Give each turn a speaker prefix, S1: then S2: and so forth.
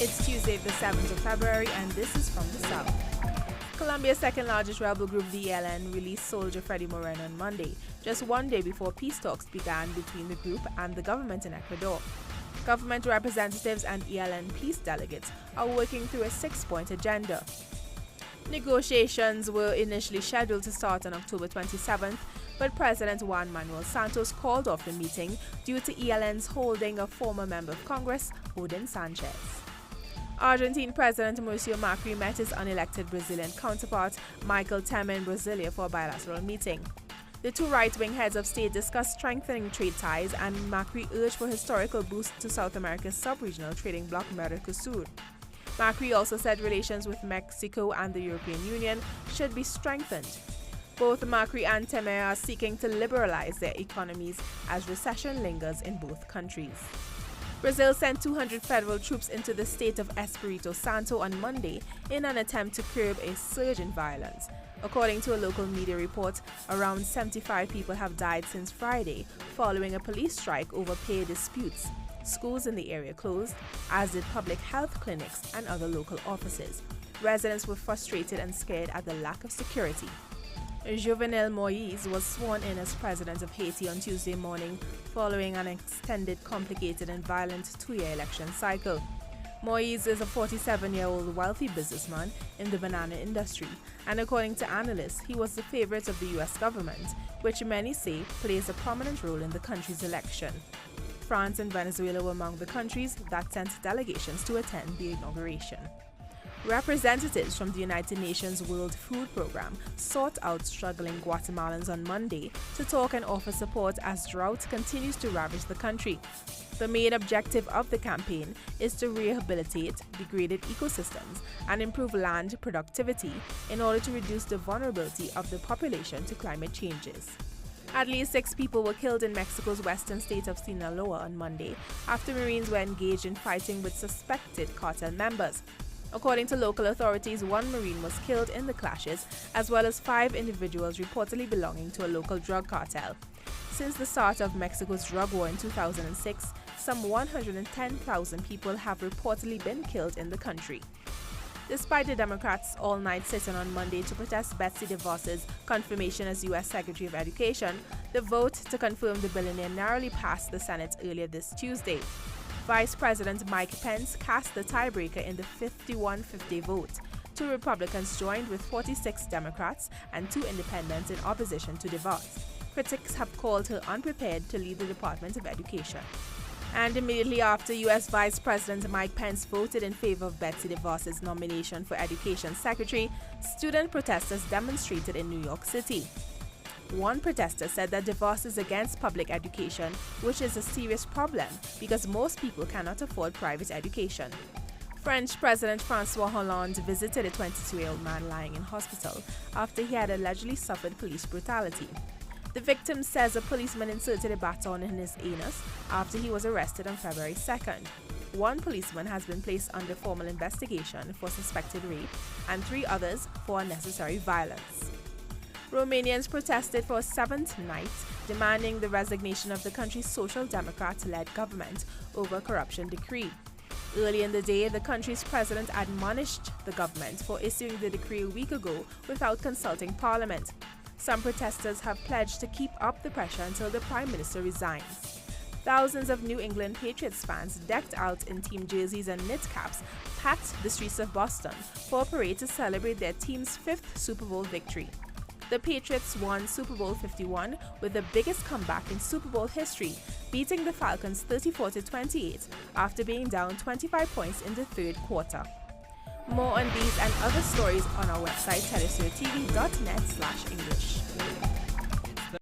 S1: It's Tuesday, the 7th of February, and this is from the South. Colombia's second largest rebel group, the ELN, released soldier Freddy Moreno on Monday, just one day before peace talks began between the group and the government in Ecuador. Government representatives and ELN peace delegates are working through a 6-point agenda. Negotiations were initially scheduled to start on October 27th, but President Juan Manuel Santos called off the meeting due to ELN's holding a former member of Congress, Odin Sanchez. Argentine President Mauricio Macri met his unelected Brazilian counterpart, Michel Temer, in Brasilia for a bilateral meeting. The two right-wing heads of state discussed strengthening trade ties, and Macri urged for a historical boost to South America's sub-regional trading bloc Mercosur. Macri also said relations with Mexico and the European Union should be strengthened. Both Macri and Temer are seeking to liberalize their economies as recession lingers in both countries. Brazil sent 200 federal troops into the state of Espírito Santo on Monday in an attempt to curb a surge in violence. According to a local media report, around 75 people have died since Friday following a police strike over pay disputes. Schools in the area closed, as did public health clinics and other local offices. Residents were frustrated and scared at the lack of security. Jovenel Moïse was sworn in as president of Haiti on Tuesday morning following an extended, complicated and violent 2-year election cycle. Moïse is a 47-year-old wealthy businessman in the banana industry, and according to analysts, he was the favorite of the U.S. government, which many say plays a prominent role in the country's election. France and Venezuela were among the countries that sent delegations to attend the inauguration. Representatives from the United Nations World Food Programme sought out struggling Guatemalans on Monday to talk and offer support as drought continues to ravage the country. The main objective of the campaign is to rehabilitate degraded ecosystems and improve land productivity in order to reduce the vulnerability of the population to climate changes. At least 6 people were killed in Mexico's western state of Sinaloa on Monday after Marines were engaged in fighting with suspected cartel members. According to local authorities, 1 Marine was killed in the clashes, as well as 5 individuals reportedly belonging to a local drug cartel. Since the start of Mexico's drug war in 2006, some 110,000 people have reportedly been killed in the country. Despite the Democrats' all-night sit-in on Monday to protest Betsy DeVos's confirmation as U.S. Secretary of Education, the vote to confirm the billionaire narrowly passed the Senate earlier this Tuesday. Vice President Mike Pence cast the tiebreaker in the 51-50 vote. 2 Republicans joined with 46 Democrats and 2 independents in opposition to DeVos. Critics have called her unprepared to lead the Department of Education. And immediately after U.S. Vice President Mike Pence voted in favor of Betsy DeVos's nomination for Education Secretary, student protesters demonstrated in New York City. One protester said that DeVos is against public education, which is a serious problem because most people cannot afford private education. French President François Hollande visited a 22-year-old man lying in hospital after he had allegedly suffered police brutality. The victim says a policeman inserted a baton in his anus after he was arrested on February 2nd. 1 policeman has been placed under formal investigation for suspected rape and 3 others for unnecessary violence. Romanians protested for a 7th night, demanding the resignation of the country's Social Democrat-led government over a corruption decree. Early in the day, the country's president admonished the government for issuing the decree a week ago without consulting parliament. Some protesters have pledged to keep up the pressure until the Prime Minister resigns. Thousands of New England Patriots fans decked out in team jerseys and knit caps packed the streets of Boston for a parade to celebrate their team's 5th Super Bowl victory. The Patriots won Super Bowl 51 with the biggest comeback in Super Bowl history, beating the Falcons 34-28 after being down 25 points in the 3rd quarter. More on these and other stories on our website telesurtv.net/English.